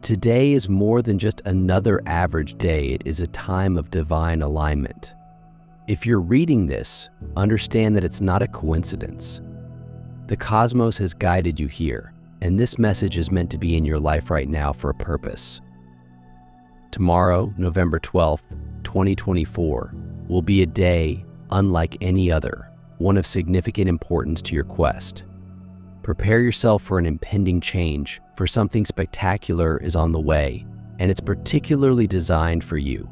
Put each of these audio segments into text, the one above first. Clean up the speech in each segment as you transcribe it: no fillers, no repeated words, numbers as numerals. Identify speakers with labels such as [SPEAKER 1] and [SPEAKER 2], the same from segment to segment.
[SPEAKER 1] Today is more than just another average day. It is a time of divine alignment. If you're reading this, understand that it's not a coincidence. The cosmos has guided you here, and this message is meant to be in your life right now for a purpose. Tomorrow, November 12th, 2024, will be a day unlike any other, one of significant importance to your quest. Prepare yourself for an impending change, for something spectacular is on the way, and it's particularly designed for you.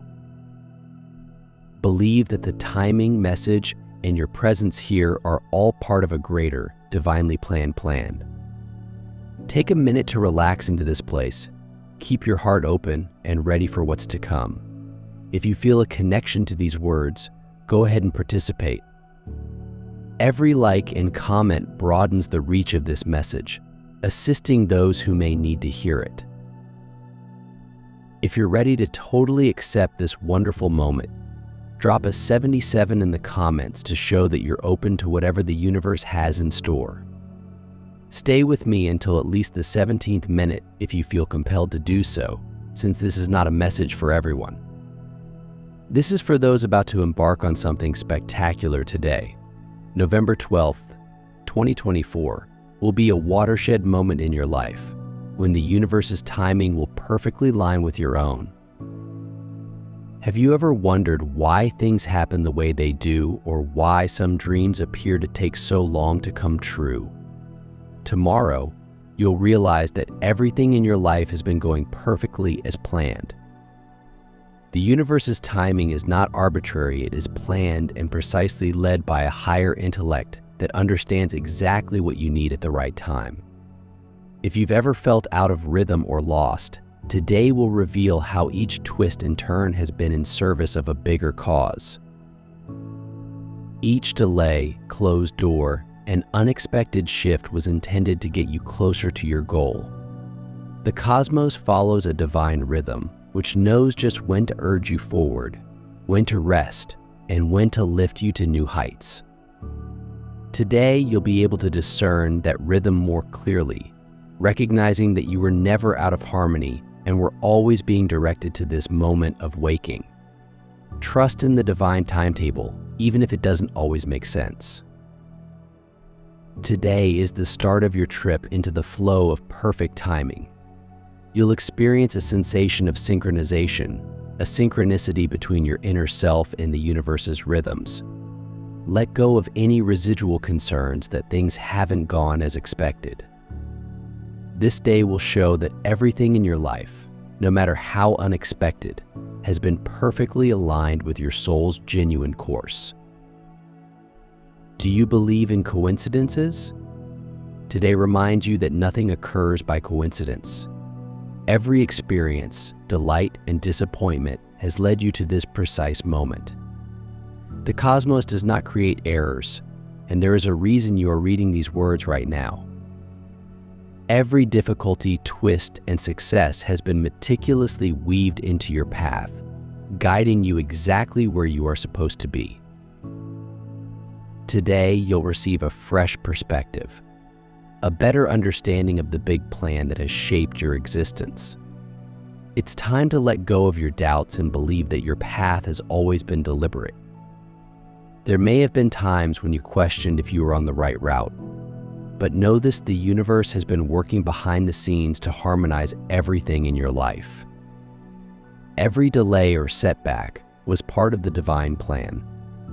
[SPEAKER 1] Believe that the timing, message, and your presence here are all part of a greater, divinely planned plan. Take a minute to relax into this place. Keep your heart open and ready for what's to come. If you feel a connection to these words, go ahead and participate. Every like and comment broadens the reach of this message, assisting those who may need to hear it. If you're ready to totally accept this wonderful moment, drop a 77 in the comments to show that you're open to whatever the universe has in store. Stay with me until at least the 17th minute if you feel compelled to do so, since this is not a message for everyone. This is for those about to embark on something spectacular today. November 12th, 2024 will be a watershed moment in your life, when the universe's timing will perfectly line with your own. Have you ever wondered why things happen the way they do, or why some dreams appear to take so long to come true? Tomorrow, you'll realize that everything in your life has been going perfectly as planned. The universe's timing is not arbitrary, it is planned and precisely led by a higher intellect that understands exactly what you need at the right time. If you've ever felt out of rhythm or lost, today will reveal how each twist and turn has been in service of a bigger cause. Each delay, closed door, and unexpected shift was intended to get you closer to your goal. The cosmos follows a divine rhythm, which knows just when to urge you forward, when to rest, and when to lift you to new heights. Today, you'll be able to discern that rhythm more clearly, recognizing that you were never out of harmony and were always being directed to this moment of waking. Trust in the divine timetable, even if it doesn't always make sense. Today is the start of your trip into the flow of perfect timing. You'll experience a sensation of synchronization, a synchronicity between your inner self and the universe's rhythms. Let go of any residual concerns that things haven't gone as expected. This day will show that everything in your life, no matter how unexpected, has been perfectly aligned with your soul's genuine course. Do you believe in coincidences? Today reminds you that nothing occurs by coincidence. Every experience, delight, and disappointment has led you to this precise moment. The cosmos does not create errors, and there is a reason you are reading these words right now. Every difficulty, twist, and success has been meticulously weaved into your path, guiding you exactly where you are supposed to be. Today, you'll receive a fresh perspective, a better understanding of the big plan that has shaped your existence. It's time to let go of your doubts and believe that your path has always been deliberate. There may have been times when you questioned if you were on the right route, but know this: the universe has been working behind the scenes to harmonize everything in your life. Every delay or setback was part of the divine plan,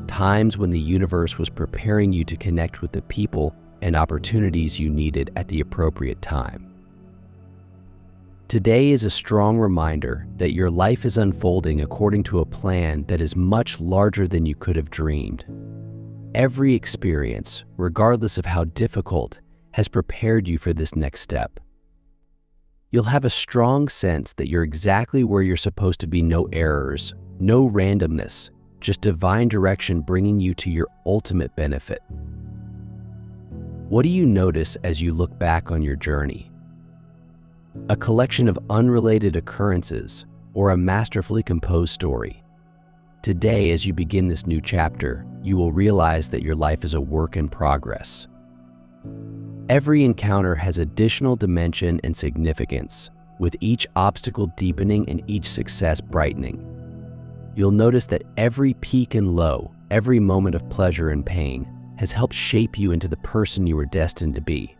[SPEAKER 1] times when the universe was preparing you to connect with the people and opportunities you needed at the appropriate time. Today is a strong reminder that your life is unfolding according to a plan that is much larger than you could have dreamed. Every experience, regardless of how difficult, has prepared you for this next step. You'll have a strong sense that you're exactly where you're supposed to be. No errors, no randomness, just divine direction bringing you to your ultimate benefit. What do you notice as you look back on your journey? A collection of unrelated occurrences, or a masterfully composed story? Today, as you begin this new chapter, you will realize that your life is a work in progress. Every encounter has additional dimension and significance, with each obstacle deepening and each success brightening. You'll notice that every peak and low, every moment of pleasure and pain, has helped shape you into the person you were destined to be.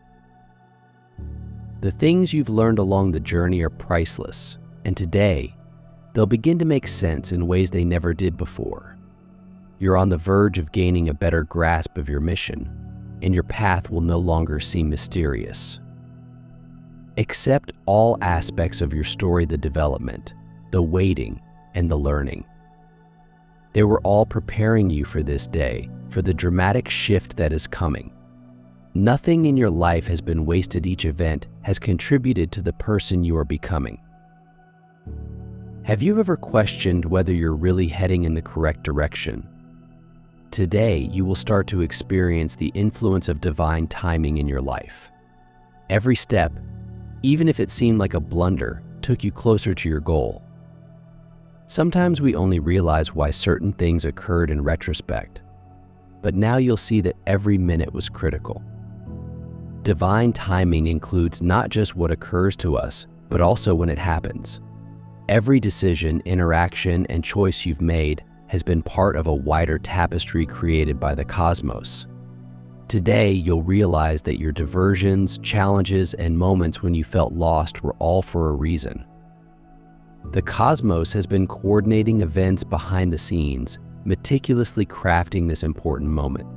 [SPEAKER 1] The things you've learned along the journey are priceless, and today, they'll begin to make sense in ways they never did before. You're on the verge of gaining a better grasp of your mission, and your path will no longer seem mysterious. Accept all aspects of your story: the development, the waiting, and the learning. They were all preparing you for this day, for the dramatic shift that is coming. Nothing in your life has been wasted. Each event has contributed to the person you are becoming. Have you ever questioned whether you're really heading in the correct direction? Today, you will start to experience the influence of divine timing in your life. Every step, even if it seemed like a blunder, took you closer to your goal. Sometimes we only realize why certain things occurred in retrospect, but now you'll see that every minute was critical. Divine timing includes not just what occurs to us, but also when it happens. Every decision, interaction, and choice you've made has been part of a wider tapestry created by the cosmos. Today, you'll realize that your diversions, challenges, and moments when you felt lost were all for a reason. The cosmos has been coordinating events behind the scenes, meticulously crafting this important moment.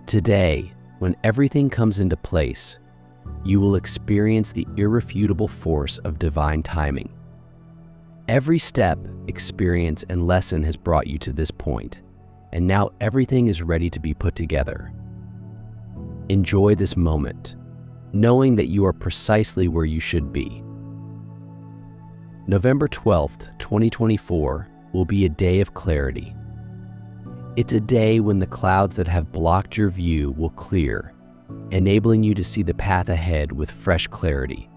[SPEAKER 1] Today, when everything comes into place, you will experience the irrefutable force of divine timing. Every step, experience, and lesson has brought you to this point, and now everything is ready to be put together. Enjoy this moment, knowing that you are precisely where you should be. November 12th, 2024 will be a day of clarity. It's a day when the clouds that have blocked your view will clear, enabling you to see the path ahead with fresh clarity.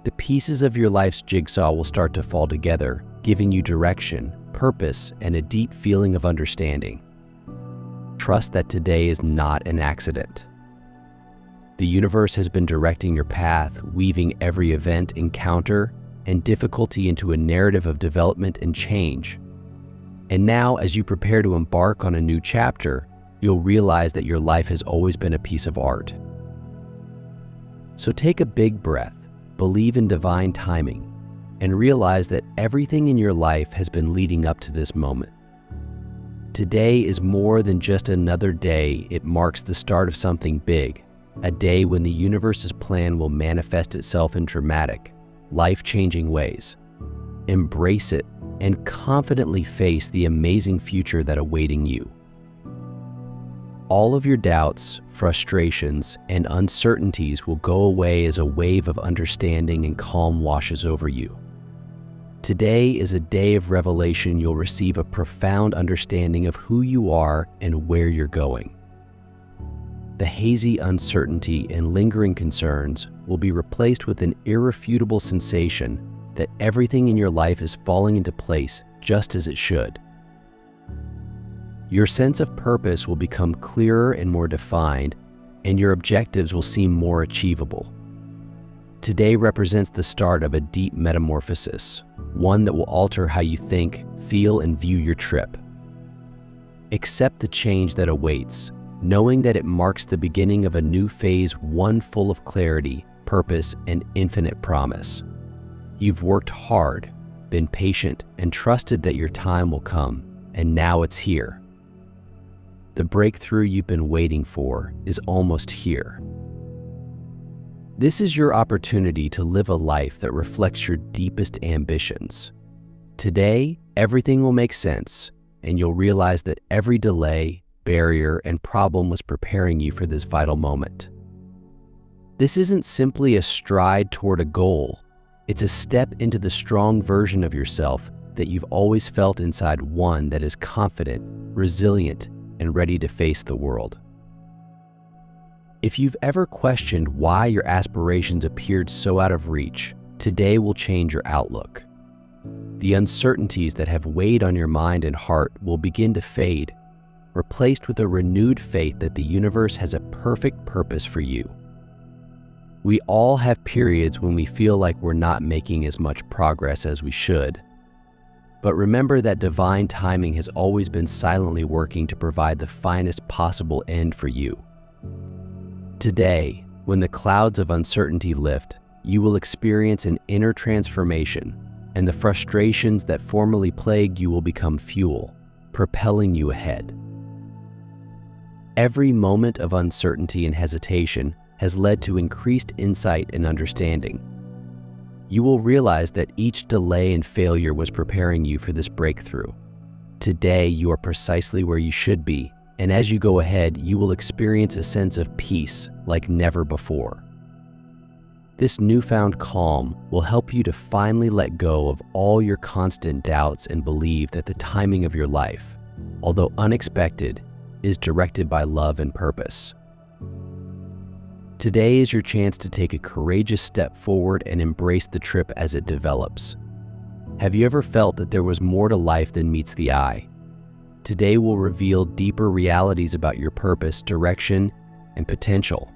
[SPEAKER 1] The pieces of your life's jigsaw will start to fall together, giving you direction, purpose, and a deep feeling of understanding. Trust that today is not an accident. The universe has been directing your path, weaving every event, encounter, and difficulty into a narrative of development and change. And now, as you prepare to embark on a new chapter, you'll realize that your life has always been a piece of art. So take a big breath, believe in divine timing, and realize that everything in your life has been leading up to this moment. Today is more than just another day. It marks the start of something big, a day when the universe's plan will manifest itself in dramatic, life-changing ways. Embrace it and confidently face the amazing future that awaiting you. All of your doubts, frustrations, and uncertainties will go away as a wave of understanding and calm washes over you. Today is a day of revelation. You'll receive a profound understanding of who you are and where you're going. The hazy uncertainty and lingering concerns will be replaced with an irrefutable sensation that everything in your life is falling into place just as it should. Your sense of purpose will become clearer and more defined, and your objectives will seem more achievable. Today represents the start of a deep metamorphosis, one that will alter how you think, feel, and view your trip. Accept the change that awaits, knowing that it marks the beginning of a new phase, one full of clarity, purpose, and infinite promise. You've worked hard, been patient, and trusted that your time will come, and now it's here. The breakthrough you've been waiting for is almost here. This is your opportunity to live a life that reflects your deepest ambitions. Today, everything will make sense, and you'll realize that every delay, barrier, and problem was preparing you for this vital moment. This isn't simply a stride toward a goal. It's a step into the strong version of yourself that you've always felt inside, one that is confident, resilient, and ready to face the world. If you've ever questioned why your aspirations appeared so out of reach, today will change your outlook. The uncertainties that have weighed on your mind and heart will begin to fade, replaced with a renewed faith that the universe has a perfect purpose for you. We all have periods when we feel like we're not making as much progress as we should. But remember that divine timing has always been silently working to provide the finest possible end for you. Today, when the clouds of uncertainty lift, you will experience an inner transformation, and the frustrations that formerly plagued you will become fuel, propelling you ahead. Every moment of uncertainty and hesitation has led to increased insight and understanding. You will realize that each delay and failure was preparing you for this breakthrough. Today, you are precisely where you should be, and as you go ahead, you will experience a sense of peace like never before. This newfound calm will help you to finally let go of all your constant doubts and believe that the timing of your life, although unexpected, is directed by love and purpose. Today is your chance to take a courageous step forward and embrace the trip as it develops. Have you ever felt that there was more to life than meets the eye? Today will reveal deeper realities about your purpose, direction, and potential.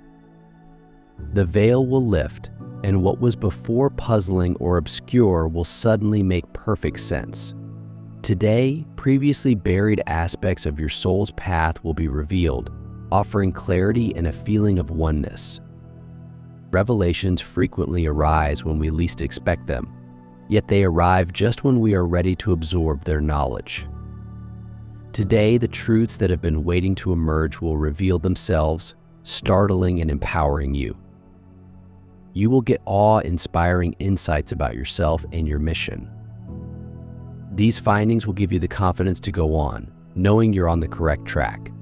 [SPEAKER 1] The veil will lift, and what was before puzzling or obscure will suddenly make perfect sense. Today, previously buried aspects of your soul's path will be revealed, offering clarity and a feeling of oneness. Revelations frequently arise when we least expect them, yet they arrive just when we are ready to absorb their knowledge. Today, the truths that have been waiting to emerge will reveal themselves, startling and empowering you. You will get awe-inspiring insights about yourself and your mission. These findings will give you the confidence to go on, knowing you're on the correct track.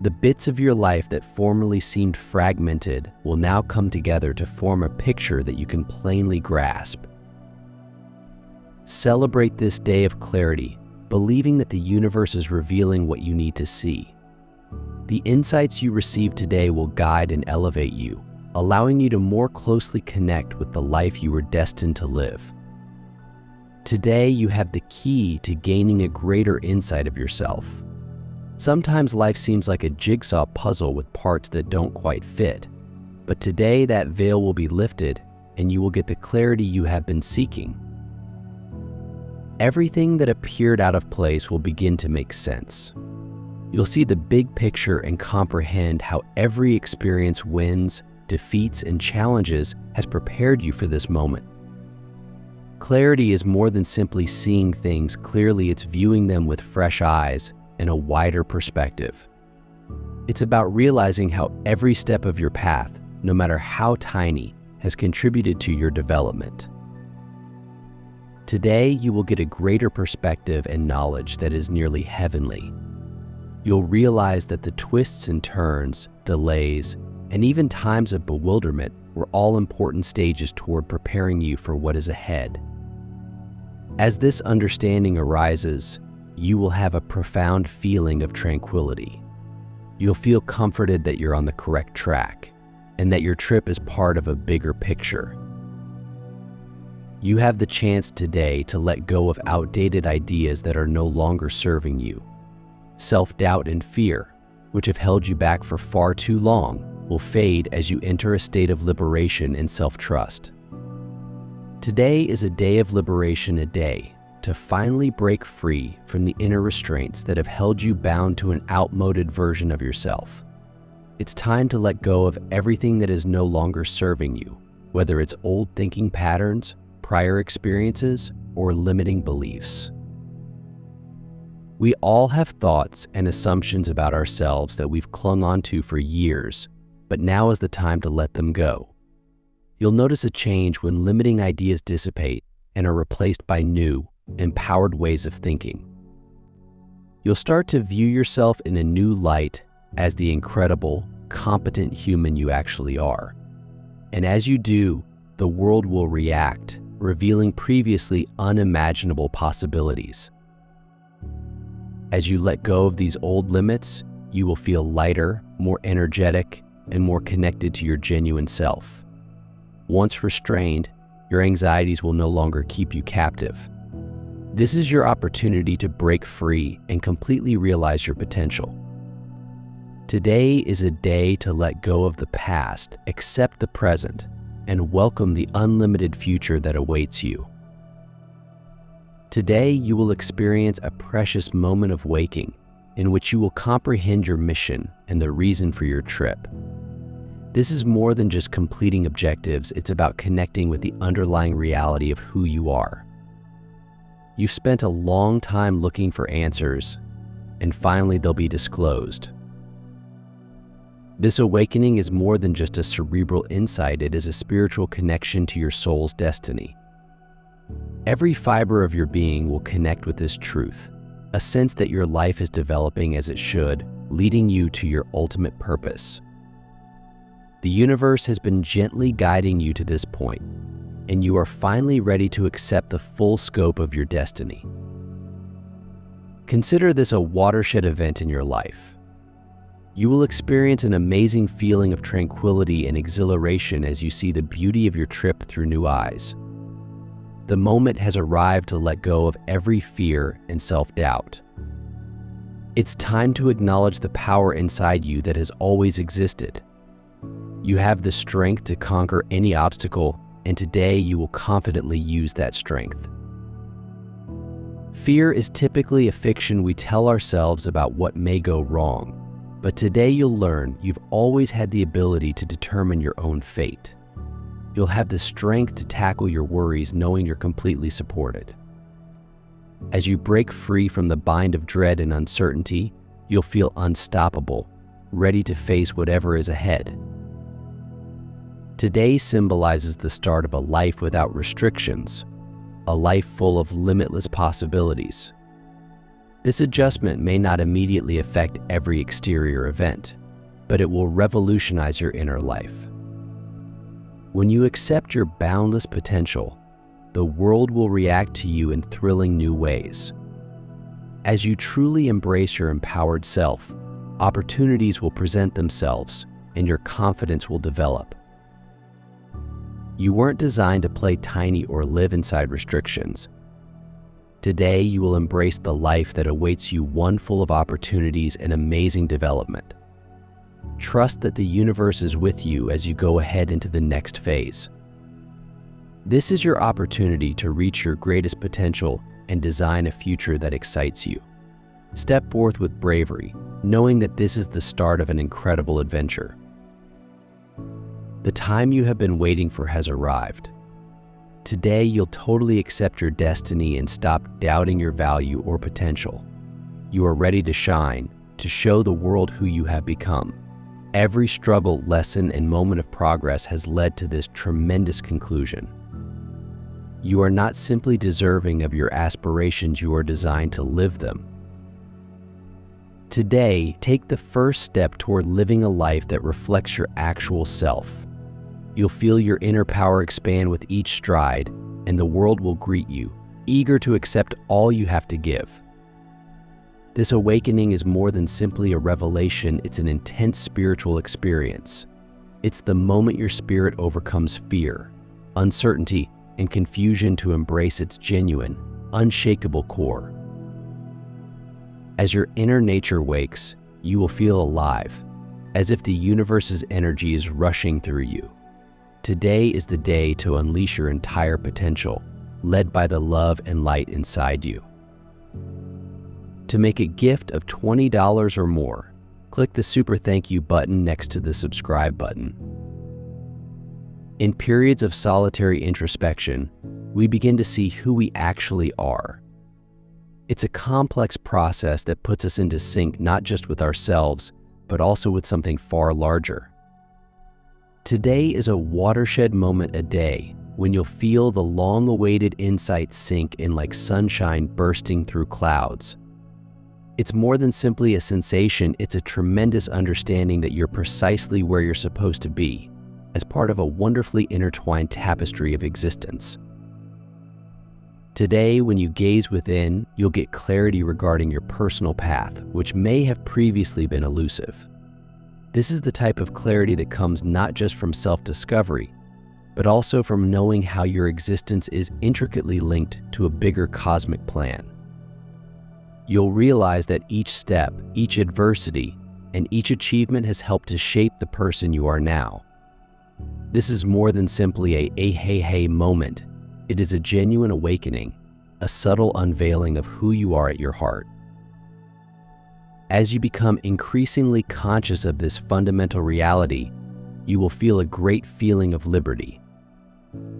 [SPEAKER 1] The bits of your life that formerly seemed fragmented will now come together to form a picture that you can plainly grasp. Celebrate this day of clarity, believing that the universe is revealing what you need to see. The insights you receive today will guide and elevate you, allowing you to more closely connect with the life you were destined to live. Today, you have the key to gaining a greater insight of yourself. Sometimes life seems like a jigsaw puzzle with parts that don't quite fit, but today that veil will be lifted and you will get the clarity you have been seeking. Everything that appeared out of place will begin to make sense. You'll see the big picture and comprehend how every experience, wins, defeats, and challenges has prepared you for this moment. Clarity is more than simply seeing things clearly, it's viewing them with fresh eyes and a wider perspective. It's about realizing how every step of your path, no matter how tiny, has contributed to your development. Today, you will get a greater perspective and knowledge that is nearly heavenly. You'll realize that the twists and turns, delays, and even times of bewilderment were all important stages toward preparing you for what is ahead. As this understanding arises, you will have a profound feeling of tranquility. You'll feel comforted that you're on the correct track and that your trip is part of a bigger picture. You have the chance today to let go of outdated ideas that are no longer serving you. Self-doubt and fear, which have held you back for far too long, will fade as you enter a state of liberation and self-trust. Today is a day of liberation, a day to finally break free from the inner restraints that have held you bound to an outmoded version of yourself. It's time to let go of everything that is no longer serving you, whether it's old thinking patterns, prior experiences, or limiting beliefs. We all have thoughts and assumptions about ourselves that we've clung onto for years, but now is the time to let them go. You'll notice a change when limiting ideas dissipate and are replaced by new, empowered ways of thinking. You'll start to view yourself in a new light as the incredible, competent human you actually are. And as you do, the world will react, revealing previously unimaginable possibilities. As you let go of these old limits, you will feel lighter, more energetic, and more connected to your genuine self. Once restrained, your anxieties will no longer keep you captive. This is your opportunity to break free and completely realize your potential. Today is a day to let go of the past, accept the present, and welcome the unlimited future that awaits you. Today, you will experience a precious moment of waking in which you will comprehend your mission and the reason for your trip. This is more than just completing objectives, it's about connecting with the underlying reality of who you are. You've spent a long time looking for answers, and finally they'll be disclosed. This awakening is more than just a cerebral insight, it is a spiritual connection to your soul's destiny. Every fiber of your being will connect with this truth, a sense that your life is developing as it should, leading you to your ultimate purpose. The universe has been gently guiding you to this point, and you are finally ready to accept the full scope of your destiny. Consider this a watershed event in your life. You will experience an amazing feeling of tranquility and exhilaration as you see the beauty of your trip through new eyes. The moment has arrived to let go of every fear and self-doubt. It's time to acknowledge the power inside you that has always existed. You have the strength to conquer any obstacle, and today you will confidently use that strength. Fear is typically a fiction we tell ourselves about what may go wrong. But today you'll learn you've always had the ability to determine your own fate. You'll have the strength to tackle your worries knowing you're completely supported. As you break free from the bind of dread and uncertainty, you'll feel unstoppable, ready to face whatever is ahead. Today symbolizes the start of a life without restrictions, a life full of limitless possibilities. This adjustment may not immediately affect every exterior event, but it will revolutionize your inner life. When you accept your boundless potential, the world will react to you in thrilling new ways. As you truly embrace your empowered self, opportunities will present themselves and your confidence will develop. You weren't designed to play tiny or live inside restrictions. Today, you will embrace the life that awaits you, one full of opportunities and amazing development. Trust that the universe is with you as you go ahead into the next phase. This is your opportunity to reach your greatest potential and design a future that excites you. Step forth with bravery, knowing that this is the start of an incredible adventure. The time you have been waiting for has arrived. Today, you'll totally accept your destiny and stop doubting your value or potential. You are ready to shine, to show the world who you have become. Every struggle, lesson, and moment of progress has led to this tremendous conclusion. You are not simply deserving of your aspirations, you are designed to live them. Today, take the first step toward living a life that reflects your actual self. You'll feel your inner power expand with each stride, and the world will greet you, eager to accept all you have to give. This awakening is more than simply a revelation, it's an intense spiritual experience. It's the moment your spirit overcomes fear, uncertainty, and confusion to embrace its genuine, unshakable core. As your inner nature wakes, you will feel alive, as if the universe's energy is rushing through you. Today is the day to unleash your entire potential, led by the love and light inside you. To make a gift of $20 or more, click the Super Thank You button next to the subscribe button. In periods of solitary introspection, we begin to see who we actually are. It's a complex process that puts us into sync not just with ourselves, but also with something far larger. Today is a watershed moment, a day when you'll feel the long-awaited insight sink in like sunshine bursting through clouds. It's more than simply a sensation, it's a tremendous understanding that you're precisely where you're supposed to be, as part of a wonderfully intertwined tapestry of existence. Today, when you gaze within, you'll get clarity regarding your personal path, which may have previously been elusive. This is the type of clarity that comes not just from self-discovery, but also from knowing how your existence is intricately linked to a bigger cosmic plan. You'll realize that each step, each adversity, and each achievement has helped to shape the person you are now. This is more than simply a hey hey moment. It is a genuine awakening, a subtle unveiling of who you are at your heart. As you become increasingly conscious of this fundamental reality, you will feel a great feeling of liberty.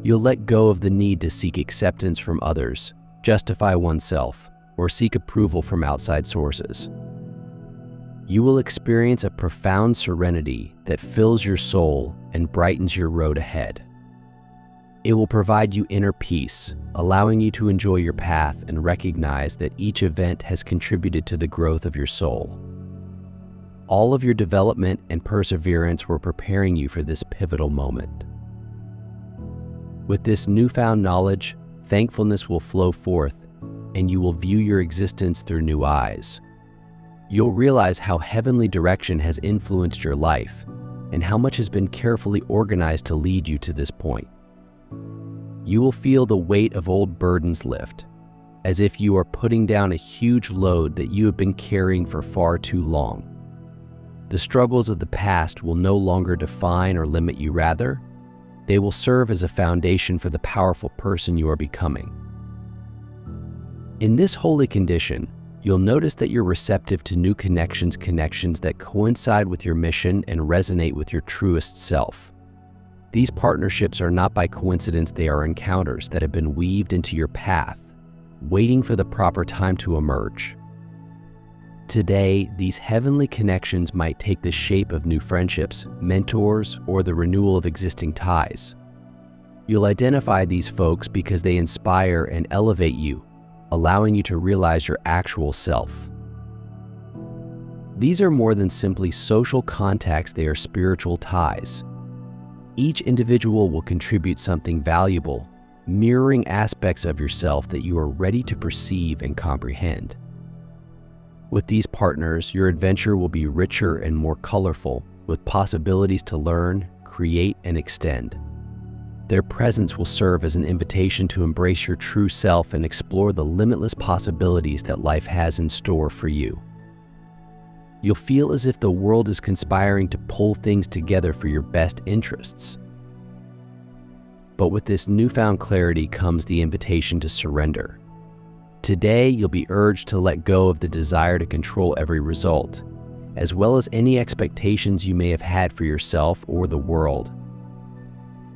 [SPEAKER 1] You'll let go of the need to seek acceptance from others, justify oneself, or seek approval from outside sources. You will experience a profound serenity that fills your soul and brightens your road ahead. It will provide you inner peace, allowing you to enjoy your path and recognize that each event has contributed to the growth of your soul. All of your development and perseverance were preparing you for this pivotal moment. With this newfound knowledge, thankfulness will flow forth, and you will view your existence through new eyes. You'll realize how heavenly direction has influenced your life, and how much has been carefully organized to lead you to this point. You will feel the weight of old burdens lift, as if you are putting down a huge load that you have been carrying for far too long. The struggles of the past will no longer define or limit you. Rather, they will serve as a foundation for the powerful person you are becoming. In this holy condition, you'll notice that you're receptive to new connections that coincide with your mission and resonate with your truest self. These partnerships are not by coincidence, they are encounters that have been weaved into your path, waiting for the proper time to emerge. Today, these heavenly connections might take the shape of new friendships, mentors, or the renewal of existing ties. You'll identify these folks because they inspire and elevate you, allowing you to realize your actual self. These are more than simply social contacts, they are spiritual ties. Each individual will contribute something valuable, mirroring aspects of yourself that you are ready to perceive and comprehend. With these partners, your adventure will be richer and more colorful, with possibilities to learn, create, and extend. Their presence will serve as an invitation to embrace your true self and explore the limitless possibilities that life has in store for you. You'll feel as if the world is conspiring to pull things together for your best interests. But with this newfound clarity comes the invitation to surrender. Today, you'll be urged to let go of the desire to control every result, as well as any expectations you may have had for yourself or the world.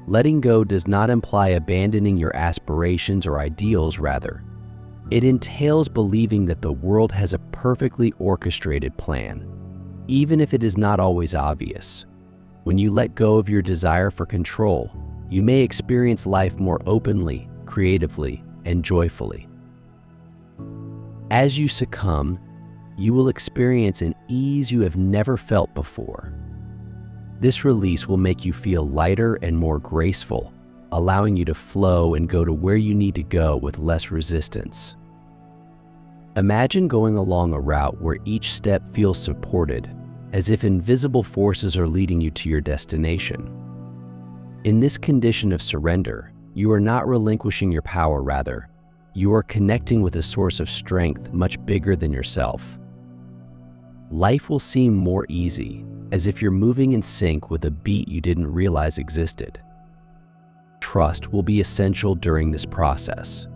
[SPEAKER 1] Letting go does not imply abandoning your aspirations or ideals. Rather, it entails believing that the world has a perfectly orchestrated plan, even if it is not always obvious. When you let go of your desire for control, you may experience life more openly, creatively, and joyfully. As you succumb, you will experience an ease you have never felt before. This release will make you feel lighter and more graceful, allowing you to flow and go to where you need to go with less resistance. Imagine going along a route where each step feels supported, as if invisible forces are leading you to your destination. In this condition of surrender, you are not relinquishing your power. Rather, you are connecting with a source of strength much bigger than yourself. Life will seem more easy, as if you're moving in sync with a beat you didn't realize existed. Trust will be essential during this process.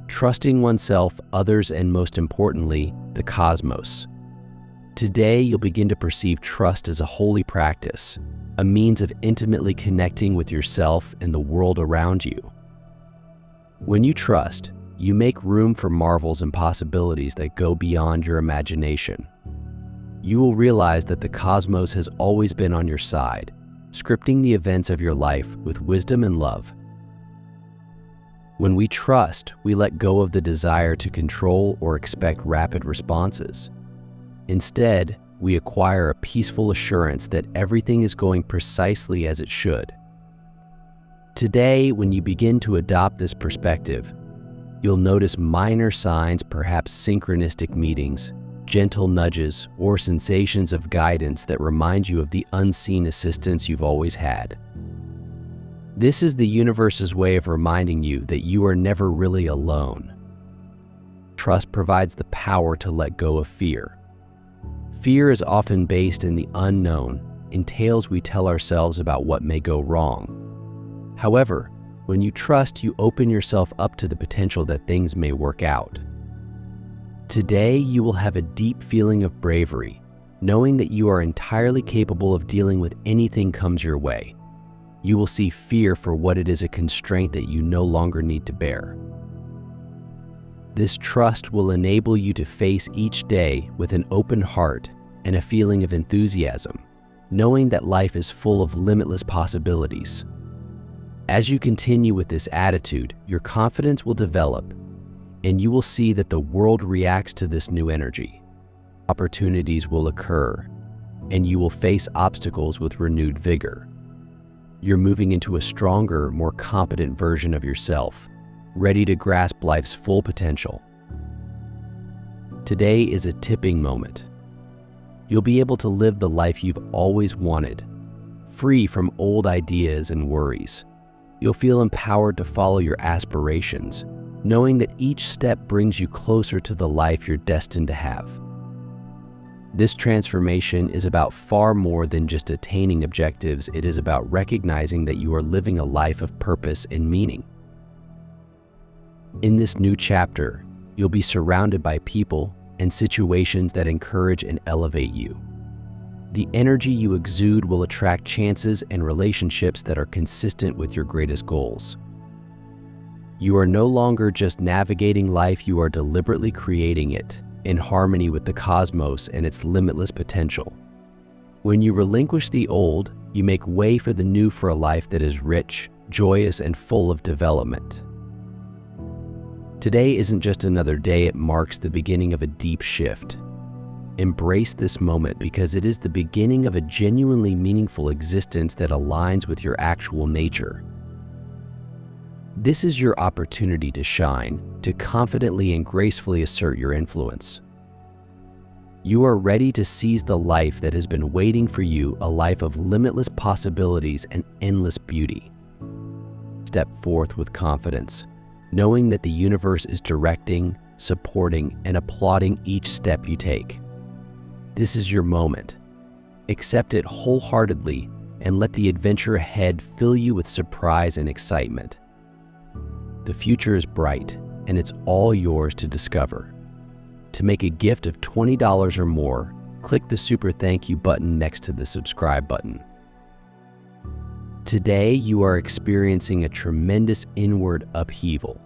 [SPEAKER 1] Trusting oneself, others, and most importantly, the cosmos. Today, you'll begin to perceive trust as a holy practice, a means of intimately connecting with yourself and the world around you. When you trust, you make room for marvels and possibilities that go beyond your imagination. You will realize that the cosmos has always been on your side, scripting the events of your life with wisdom and love. When we trust, we let go of the desire to control or expect rapid responses. Instead, we acquire a peaceful assurance that everything is going precisely as it should. Today, when you begin to adopt this perspective, you'll notice minor signs, perhaps synchronistic meetings, gentle nudges, or sensations of guidance that remind you of the unseen assistance you've always had. This is the universe's way of reminding you that you are never really alone. Trust provides the power to let go of fear. Fear is often based in the unknown, in tales we tell ourselves about what may go wrong. However, when you trust, you open yourself up to the potential that things may work out. Today, you will have a deep feeling of bravery, knowing that you are entirely capable of dealing with anything comes your way. You will see fear for what it is, a constraint that you no longer need to bear. This trust will enable you to face each day with an open heart and a feeling of enthusiasm, knowing that life is full of limitless possibilities. As you continue with this attitude, your confidence will develop, and you will see that the world reacts to this new energy. Opportunities will occur, and you will face obstacles with renewed vigor. You're moving into a stronger, more competent version of yourself, ready to grasp life's full potential. Today is a tipping moment. You'll be able to live the life you've always wanted, free from old ideas and worries. You'll feel empowered to follow your aspirations, knowing that each step brings you closer to the life you're destined to have. This transformation is about far more than just attaining objectives. It is about recognizing that you are living a life of purpose and meaning. In this new chapter, you'll be surrounded by people and situations that encourage and elevate you. The energy you exude will attract chances and relationships that are consistent with your greatest goals. You are no longer just navigating life, you are deliberately creating it in harmony with the cosmos and its limitless potential. When you relinquish the old, you make way for the new, for a life that is rich, joyous, and full of development. Today isn't just another day, it marks the beginning of a deep shift. Embrace this moment because it is the beginning of a genuinely meaningful existence that aligns with your actual nature. This is your opportunity to shine, to confidently and gracefully assert your influence. You are ready to seize the life that has been waiting for you, a life of limitless possibilities and endless beauty. Step forth with confidence, knowing that the universe is directing, supporting, and applauding each step you take. This is your moment. Accept it wholeheartedly and let the adventure ahead fill you with surprise and excitement. The future is bright, and it's all yours to discover. To make a gift of $20 or more, click the super thank you button next to the subscribe button. Today, you are experiencing a tremendous inward upheaval.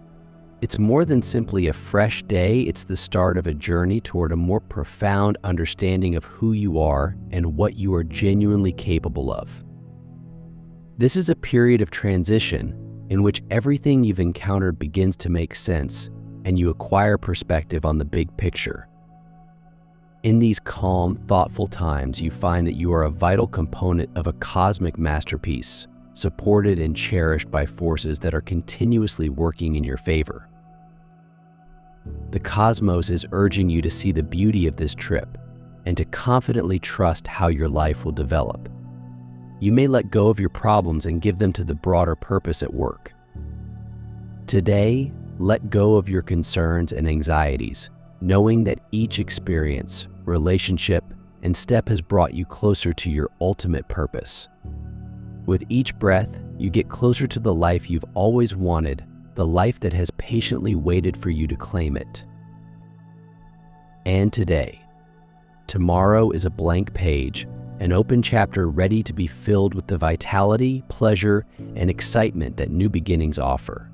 [SPEAKER 1] It's more than simply a fresh day, it's the start of a journey toward a more profound understanding of who you are and what you are genuinely capable of. This is a period of transition in which everything you've encountered begins to make sense and you acquire perspective on the big picture. In these calm, thoughtful times, you find that you are a vital component of a cosmic masterpiece, supported and cherished by forces that are continuously working in your favor. The cosmos is urging you to see the beauty of this trip and to confidently trust how your life will develop. You may let go of your problems and give them to the broader purpose at work. Today, let go of your concerns and anxieties, knowing that each experience, relationship, and step has brought you closer to your ultimate purpose. With each breath, you get closer to the life you've always wanted, the life that has patiently waited for you to claim it. And today, tomorrow is a blank page, an open chapter ready to be filled with the vitality, pleasure, and excitement that new beginnings offer.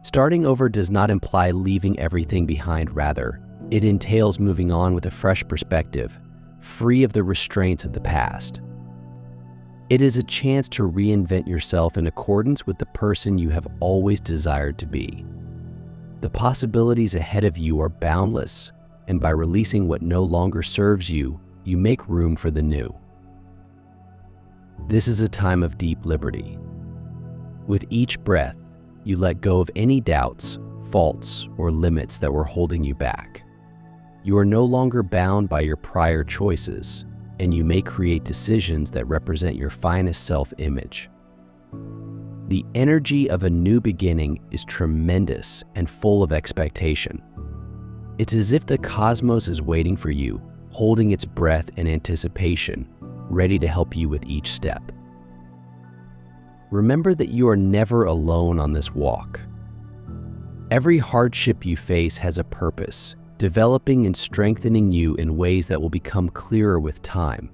[SPEAKER 1] Starting over does not imply leaving everything behind, rather, it entails moving on with a fresh perspective, free of the restraints of the past. It is a chance to reinvent yourself in accordance with the person you have always desired to be. The possibilities ahead of you are boundless, and by releasing what no longer serves you, you make room for the new. This is a time of deep liberty. With each breath, you let go of any doubts, faults, or limits that were holding you back. You are no longer bound by your prior choices, and you may create decisions that represent your finest self-image. The energy of a new beginning is tremendous and full of expectation. It's as if the cosmos is waiting for you, holding its breath in anticipation, ready to help you with each step. Remember that you are never alone on this walk. Every hardship you face has a purpose, developing and strengthening you in ways that will become clearer with time.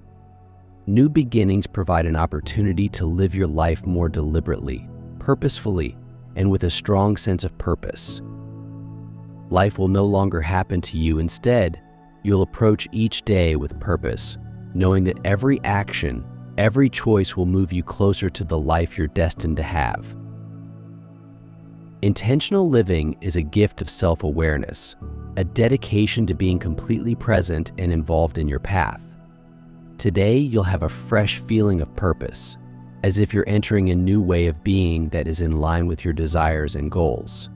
[SPEAKER 1] New beginnings provide an opportunity to live your life more deliberately, purposefully, and with a strong sense of purpose. Life will no longer happen to you. Instead, you'll approach each day with purpose, knowing that every action, every choice will move you closer to the life you're destined to have. Intentional living is a gift of self-awareness, a dedication to being completely present and involved in your path. Today, you'll have a fresh feeling of purpose, as if you're entering a new way of being that is in line with your desires and goals.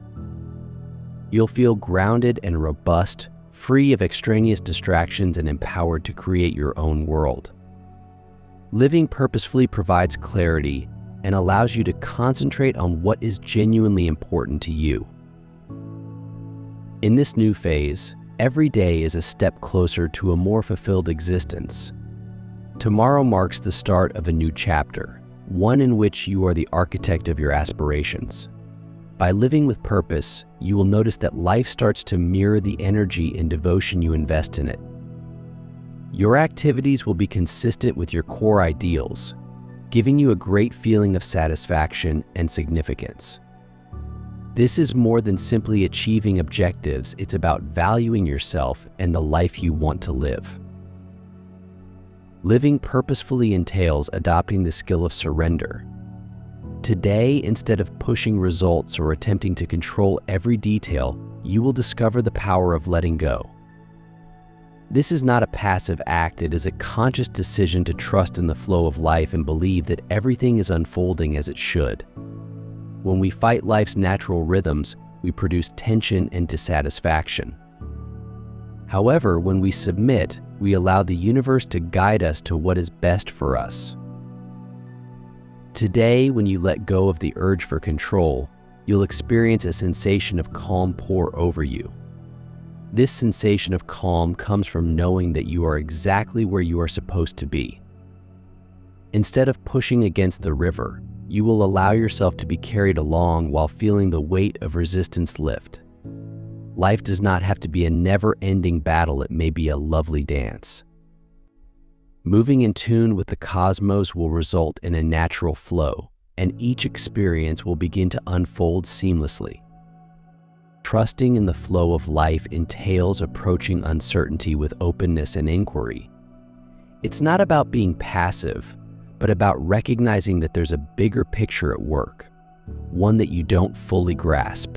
[SPEAKER 1] You'll feel grounded and robust, free of extraneous distractions and empowered to create your own world. Living purposefully provides clarity and allows you to concentrate on what is genuinely important to you. In this new phase, every day is a step closer to a more fulfilled existence. Tomorrow marks the start of a new chapter, one in which you are the architect of your aspirations. By living with purpose, you will notice that life starts to mirror the energy and devotion you invest in it. Your activities will be consistent with your core ideals, giving you a great feeling of satisfaction and significance. This is more than simply achieving objectives. It's about valuing yourself and the life you want to live. Living purposefully entails adopting the skill of surrender. Today, instead of pushing results or attempting to control every detail, you will discover the power of letting go. This is not a passive act, it is a conscious decision to trust in the flow of life and believe that everything is unfolding as it should. When we fight life's natural rhythms, we produce tension and dissatisfaction. However, when we submit, we allow the universe to guide us to what is best for us. Today, when you let go of the urge for control, you'll experience a sensation of calm pour over you. This sensation of calm comes from knowing that you are exactly where you are supposed to be. Instead of pushing against the river, you will allow yourself to be carried along while feeling the weight of resistance lift. Life does not have to be a never-ending battle, it may be a lovely dance. Moving in tune with the cosmos will result in a natural flow, and each experience will begin to unfold seamlessly. Trusting in the flow of life entails approaching uncertainty with openness and inquiry. It's not about being passive, but about recognizing that there's a bigger picture at work, one that you don't fully grasp.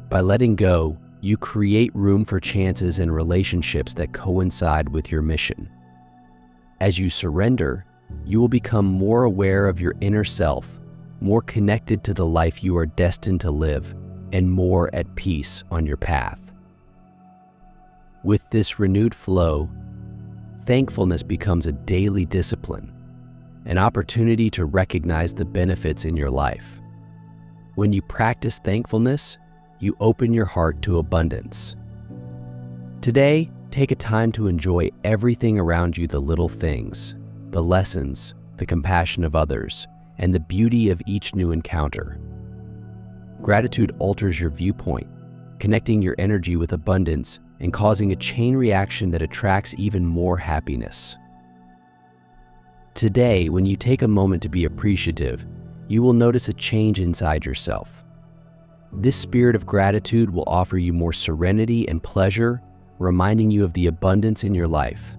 [SPEAKER 1] By letting go, you create room for chances and relationships that coincide with your mission. As you surrender, you will become more aware of your inner self, more connected to the life you are destined to live, and more at peace on your path. With this renewed flow, thankfulness becomes a daily discipline, an opportunity to recognize the benefits in your life. When you practice thankfulness, you open your heart to abundance. Today, take a time to enjoy everything around you, the little things, the lessons, the compassion of others, and the beauty of each new encounter. Gratitude alters your viewpoint, connecting your energy with abundance and causing a chain reaction that attracts even more happiness. Today, when you take a moment to be appreciative, you will notice a change inside yourself. This spirit of gratitude will offer you more serenity and pleasure, reminding you of the abundance in your life.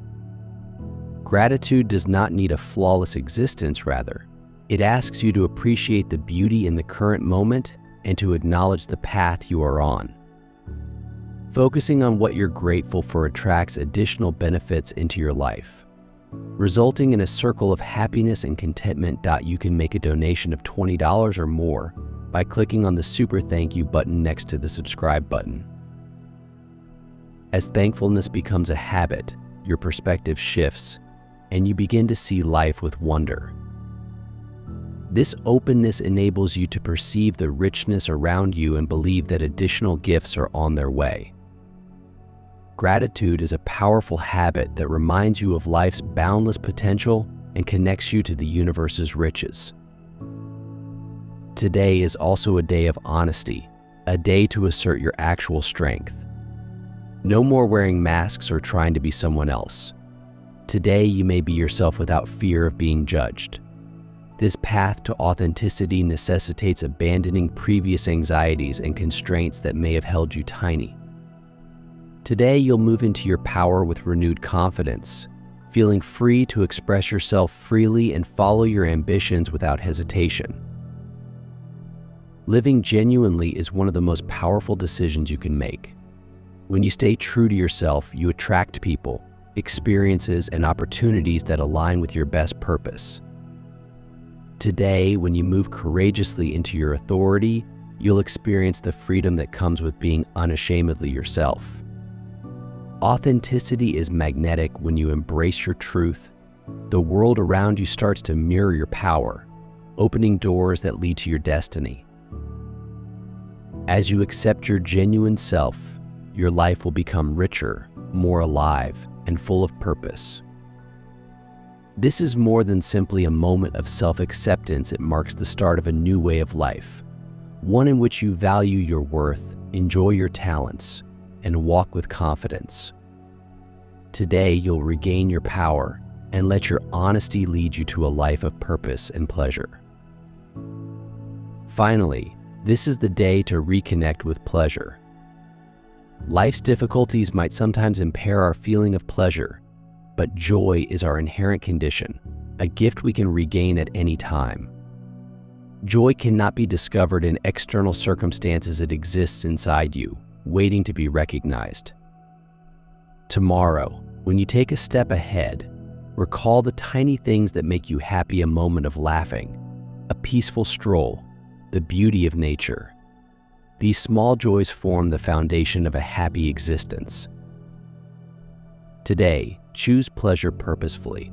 [SPEAKER 1] Gratitude does not need a flawless existence, rather, it asks you to appreciate the beauty in the current moment and to acknowledge the path you are on. Focusing on what you're grateful for attracts additional benefits into your life, resulting in a circle of happiness and contentment. You can make a donation of $20 or more by clicking on the Super Thank You button next to the subscribe button. As thankfulness becomes a habit, your perspective shifts, and you begin to see life with wonder. This openness enables you to perceive the richness around you and believe that additional gifts are on their way. Gratitude is a powerful habit that reminds you of life's boundless potential and connects you to the universe's riches. Today is also a day of honesty, a day to assert your actual strength. No more wearing masks or trying to be someone else. Today, you may be yourself without fear of being judged. This path to authenticity necessitates abandoning previous anxieties and constraints that may have held you tiny. Today, you'll move into your power with renewed confidence, feeling free to express yourself freely and follow your ambitions without hesitation. Living genuinely is one of the most powerful decisions you can make. When you stay true to yourself, you attract people, experiences, and opportunities that align with your best purpose. Today, when you move courageously into your authority, you'll experience the freedom that comes with being unashamedly yourself. Authenticity is magnetic. When you embrace your truth, the world around you starts to mirror your power, opening doors that lead to your destiny. As you accept your genuine self, your life will become richer, more alive, and full of purpose. This is more than simply a moment of self-acceptance. It marks the start of a new way of life, one in which you value your worth, enjoy your talents, and walk with confidence. Today, you'll regain your power and let your honesty lead you to a life of purpose and pleasure. Finally, this is the day to reconnect with pleasure. Life's difficulties might sometimes impair our feeling of pleasure, but joy is our inherent condition, a gift we can regain at any time. Joy cannot be discovered in external circumstances. It exists inside you, waiting to be recognized. Tomorrow, when you take a step ahead, recall the tiny things that make you happy: a moment of laughing, a peaceful stroll, the beauty of nature. These small joys form the foundation of a happy existence. Today, choose pleasure purposefully.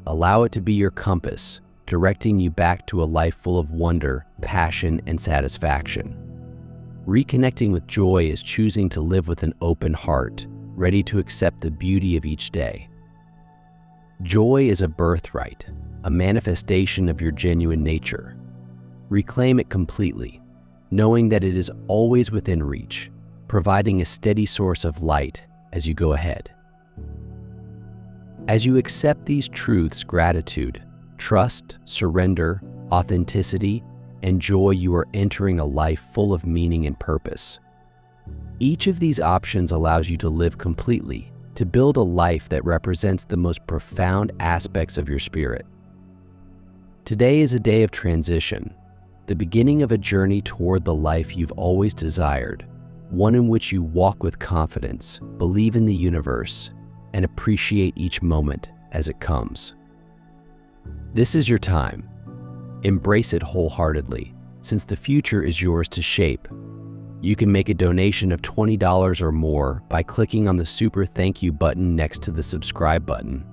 [SPEAKER 1] Allow it to be your compass, directing you back to a life full of wonder, passion, and satisfaction. Reconnecting with joy is choosing to live with an open heart, ready to accept the beauty of each day. Joy is a birthright, a manifestation of your genuine nature. Reclaim it completely, knowing that it is always within reach, providing a steady source of light as you go ahead. As you accept these truths: gratitude, trust, surrender, authenticity, and joy, you are entering a life full of meaning and purpose. Each of these options allows you to live completely, to build a life that represents the most profound aspects of your spirit. Today is a day of transition, the beginning of a journey toward the life you've always desired, one in which you walk with confidence, believe in the universe, and appreciate each moment as it comes. This is your time. Embrace it wholeheartedly, since the future is yours to shape. You can make a donation of $20 or more by clicking on the super thank you button next to the subscribe button.